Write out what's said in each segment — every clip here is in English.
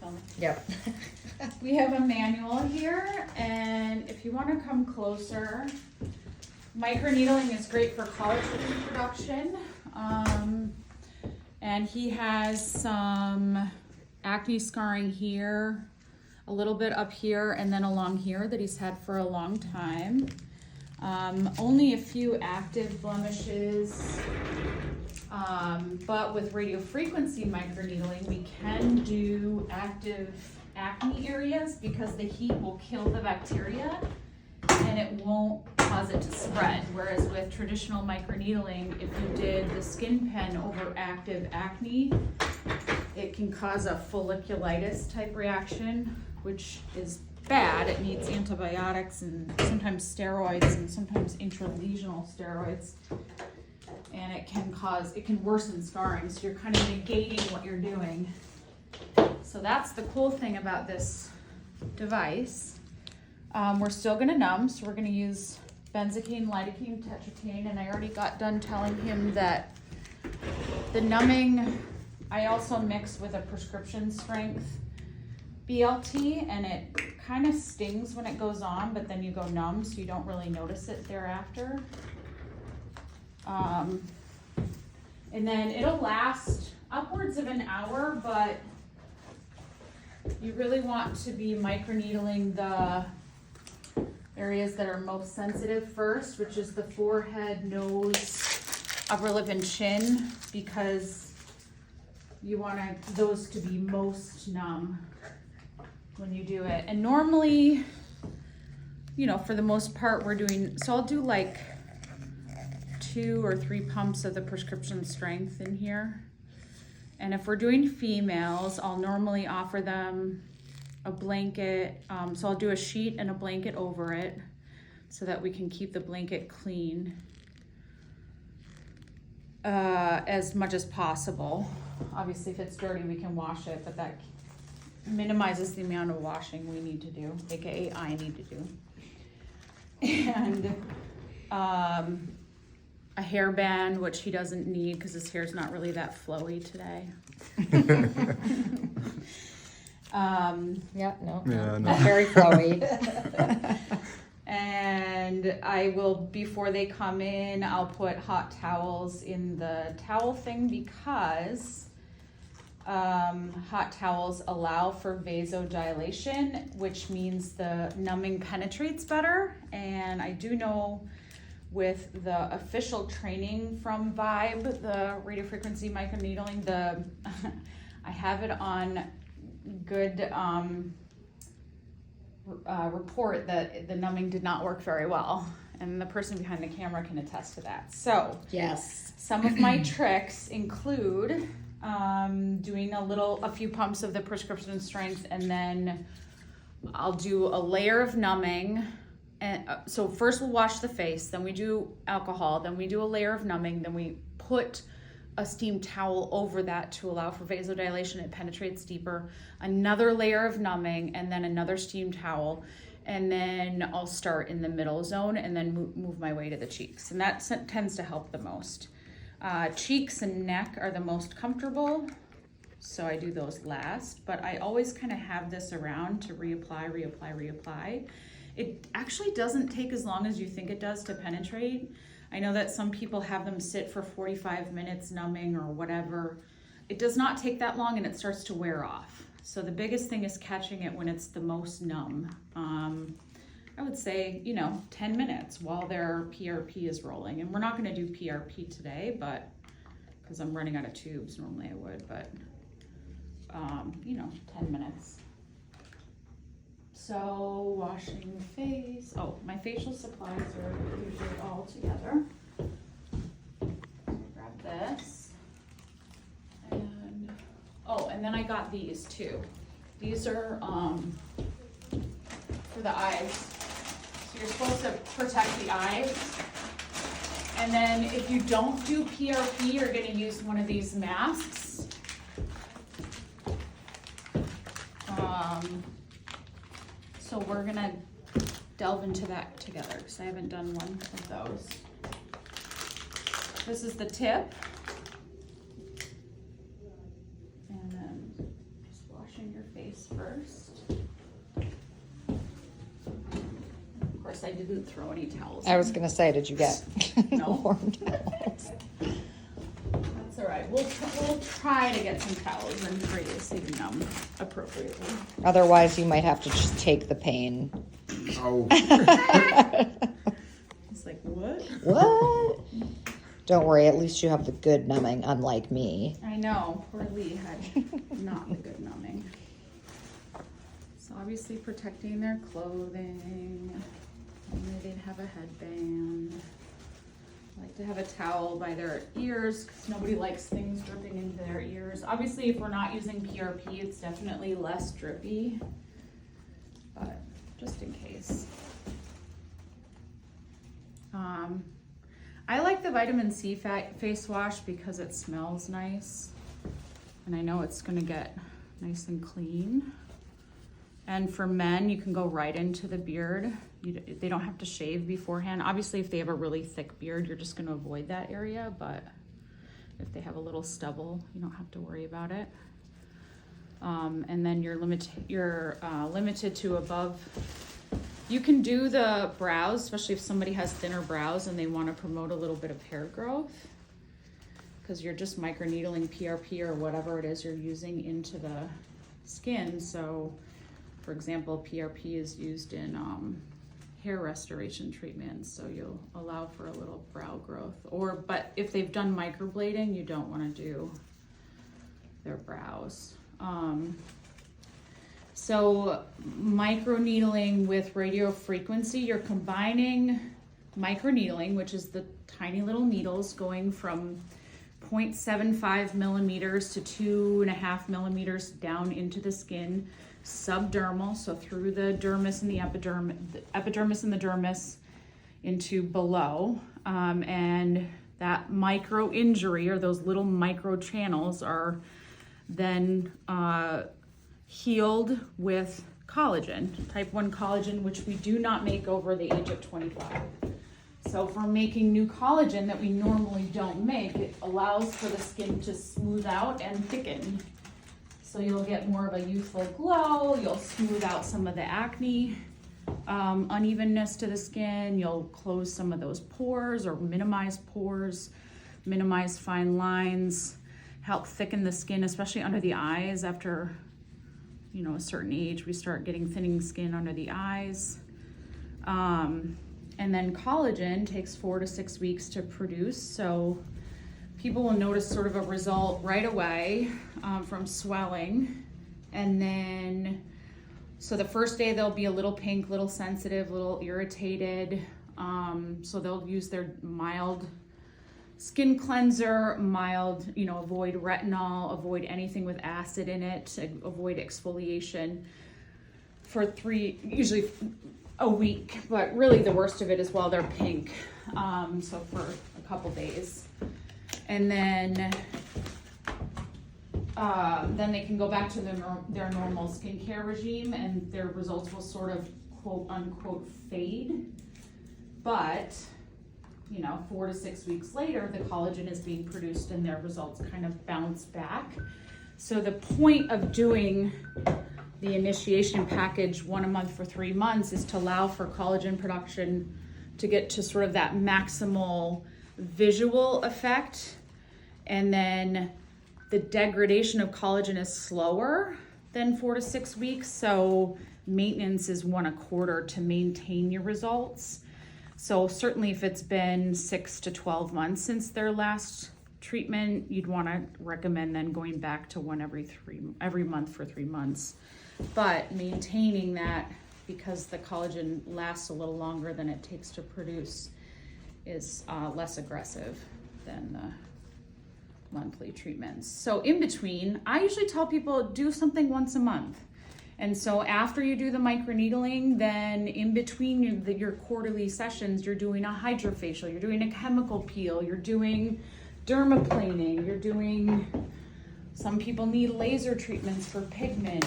filming. Yep. We have a manual here, and if you want to come closer, microneedling is great for collagen production. And he has some acne scarring here, a little bit up here, and then along here that he's had for a long time. Only a few active blemishes, but with radiofrequency microneedling, we can do active acne areas because the heat will kill the bacteria and it won't cause it to spread. Whereas with traditional microneedling, if you did the skin pen over active acne, it can cause a folliculitis type reaction, which is bad. It needs antibiotics and sometimes steroids and sometimes intralesional steroids. And it can worsen scarring. So you're kind of negating what you're doing. So that's the cool thing about this device. We're still gonna numb, so we're gonna use benzocaine, lidocaine, tetracaine, and I already got done telling him that the numbing, I also mix with a prescription strength BLT, and it kind of stings when it goes on, but then you go numb, so you don't really notice it thereafter. And then it'll last upwards of an hour, but you really want to be microneedling the areas that are most sensitive first, which is the forehead, nose, upper lip, and chin, because you want those to be most numb when you do it. And normally, you know, for the most part, so I'll do like 2 or 3 pumps of the prescription strength in here. And if we're doing females, I'll normally offer them a blanket. So I'll do a sheet and a blanket over it so that we can keep the blanket clean as much as possible. Obviously, if it's dirty, we can wash it, but that minimizes the amount of washing we need to do, aka I need to do. And a hairband, which he doesn't need because his hair's not really that flowy today. Not very flowy. And I will, before they come in, I'll put hot towels in the towel thing because hot towels allow for vasodilation, which means the numbing penetrates better. And I do know with the official training from Vybe, the radiofrequency microneedling, I have it on good report that the numbing did not work very well, and the person behind the camera can attest to that. So yes, some of my tricks include doing a few pumps of the prescription strength, and then I'll do a layer of numbing. And so first we'll wash the face, then we do alcohol, then we do a layer of numbing, then we put a steam towel over that to allow for vasodilation. It penetrates deeper. Another layer of numbing, and then another steam towel. And then I'll start in the middle zone and then move my way to the cheeks. And that tends to help the most. Cheeks and neck are the most comfortable, so I do those last. But I always kind of have this around to reapply. It actually doesn't take as long as you think it does to penetrate. I know that some people have them sit for 45 minutes numbing or whatever. It does not take that long, and it starts to wear off. So the biggest thing is catching it when it's the most numb. I would say, 10 minutes while their PRP is rolling. And we're not gonna do PRP today, but because I'm running out of tubes, normally I would, but 10 minutes. So washing the face. Oh, my facial supplies are usually all together. Grab this. And then I got these too. These are for the eyes. So you're supposed to protect the eyes. And then if you don't do PRP, you're gonna use one of these masks. So we're gonna delve into that together because I haven't done one of those. This is the tip. And then just washing your face. face first. Of course, I didn't throw any towels. I was gonna say, did you get No. warm towels? That's all right. We'll try to get some towels in for you so you can numb appropriately. Otherwise, you might have to just take the pain. Oh. It's like, what? What? Don't worry, at least you have the good numbing, unlike me. I know. Poor Lee had not the good numbing. So obviously protecting their clothing. Only they'd have a headband. I like to have a towel by their ears because nobody likes things dripping into their ears. Obviously, if we're not using PRP, it's definitely less drippy, but just in case. I like the vitamin C face wash because it smells nice, and I know it's gonna get nice and clean. And for men, you can go right into the beard. They don't have to shave beforehand. Obviously, if they have a really thick beard, you're just going to avoid that area. But if they have a little stubble, you don't have to worry about it. And then you're limited to above. You can do the brows, especially if somebody has thinner brows and they want to promote a little bit of hair growth, because you're just microneedling PRP or whatever it is you're using into the skin. So, for example, PRP is used in hair restoration treatments, so you'll allow for a little brow growth. But if they've done microblading, you don't want to do their brows. So microneedling with radio frequency, you're combining microneedling, which is the tiny little needles going from 0.75 millimeters to 2.5 millimeters down into the skin, subdermal, so through the dermis and the epidermis and the dermis into below. And that micro injury, or those little micro channels, are then healed with collagen, type 1 collagen, which we do not make over the age of 25. So if we're making new collagen that we normally don't make, it allows for the skin to smooth out and thicken. So you'll get more of a youthful glow, you'll smooth out some of the acne, unevenness to the skin, you'll close some of those pores or minimize pores, minimize fine lines, help thicken the skin, especially under the eyes. After, a certain age, we start getting thinning skin under the eyes. And then collagen takes 4 to 6 weeks to produce. So people will notice sort of a result right away from swelling. And then, so the first day they'll be a little pink, little sensitive, little irritated. So they'll use their mild skin cleanser, avoid retinol, avoid anything with acid in it, avoid exfoliation for usually a week, but really the worst of it is while they're pink. So for a couple days. And then they can go back to their normal skincare regime, and their results will sort of quote unquote fade. But 4 to 6 weeks later, the collagen is being produced and their results kind of bounce back. So the point of doing the initiation package 1 a month for 3 months is to allow for collagen production to get to sort of that maximal visual effect. And then the degradation of collagen is slower than 4 to 6 weeks. So maintenance is 1 1/4 to maintain your results. So certainly if it's been 6 to 12 months since their last treatment, you'd want to recommend then going back to 1 every month for 3 months. But maintaining that, because the collagen lasts a little longer than it takes to produce, is less aggressive than the monthly treatments. So in between, I usually tell people do something once a month. And so after you do the microneedling, then in between your quarterly sessions, you're doing a hydrofacial, you're doing a chemical peel, you're doing dermaplaning, you're doing, some people need laser treatments for pigment,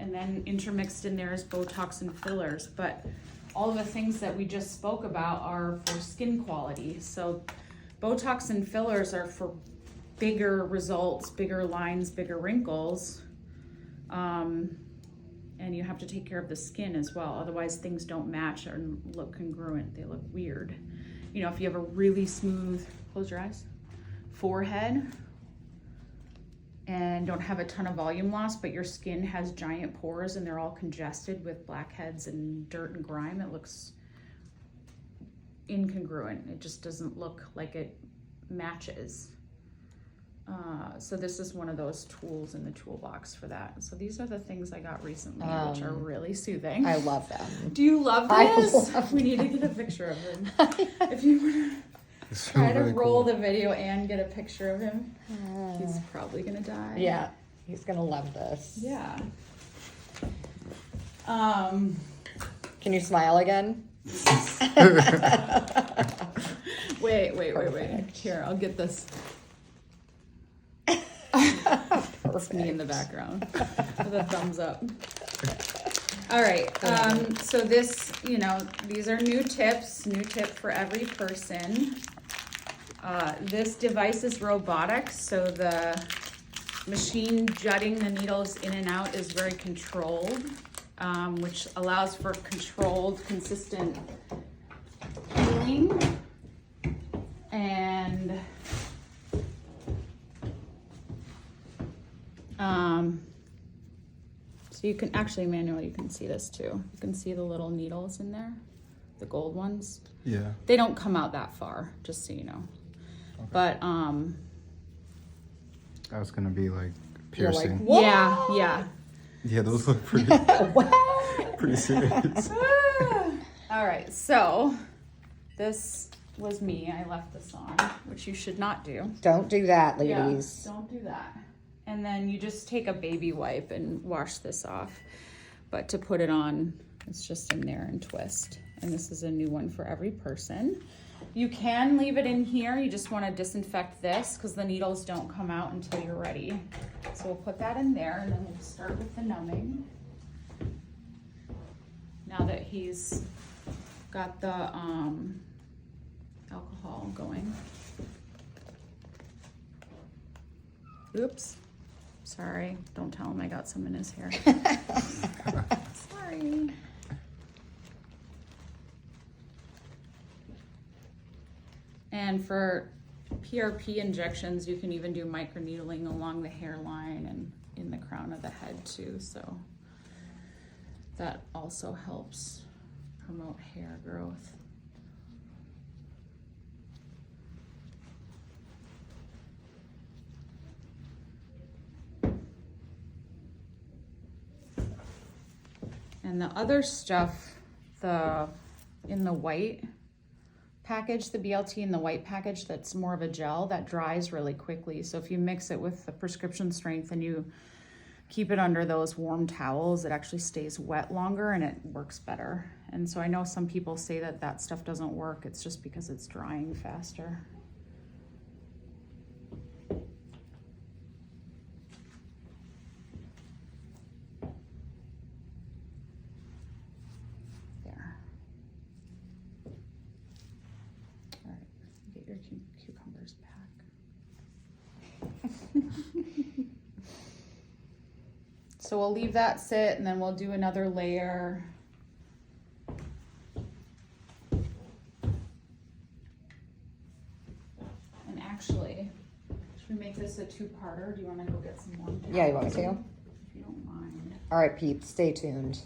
and then intermixed in there is Botox and fillers. But all of the things that we just spoke about are for skin quality. So Botox and fillers are for bigger results, bigger lines, bigger wrinkles. And you have to take care of the skin as well. Otherwise things don't match or look congruent. They look weird. You know, if you have a really smooth, close your eyes, forehead and don't have a ton of volume loss, but your skin has giant pores and they're all congested with blackheads and dirt and grime, it looks incongruent. It just doesn't look like it matches. So this is one of those tools in the toolbox for that. So these are the things I got recently, which are really soothing. I love them. Do you love this? We need to get a picture of him. If you want to try to roll the video and get a picture of him, he's probably gonna die. Yeah, he's gonna love this. Yeah. Can you smile again? Wait. Here, I'll get this. It's me in the background with a thumbs up. All right, so this, you know, these are new tip for every person. This device is robotic, so the machine jutting the needles in and out is very controlled, which allows for controlled, consistent healing. And so you can actually manually, you can see this too. You can see the little needles in there, the gold ones. Yeah. They don't come out that far, just so you know. Okay. But that was gonna be like piercing. Like, yeah. Yeah, those look pretty pretty serious. All right, so this was me. I left this on, which you should not do. Don't do that, ladies. Yeah, don't do that. And then you just take a baby wipe and wash this off. But to put it on, it's just in there and twist. And this is a new one for every person. You can leave it in here. You just want to disinfect this because the needles don't come out until you're ready. So we'll put that in there and then we'll start with the numbing. Now that he's got the alcohol going. Oops. Sorry, don't tell him I got some in his hair. Sorry. And for PRP injections, you can even do microneedling along the hairline and in the crown of the head too. So that also helps promote hair growth. And the other stuff, in the white package, the BLT in the white package, that's more of a gel, that dries really quickly. So if you mix it with the prescription strength and you keep it under those warm towels, it actually stays wet longer and it works better. And so I know some people say that that stuff doesn't work. It's just because it's drying faster. Cucumbers back. So we'll leave that sit and then we'll do another layer. And actually, should we make this a two-parter? Do you want to go get some more? Yeah, you want me to? If you don't mind. All right, peeps, stay tuned.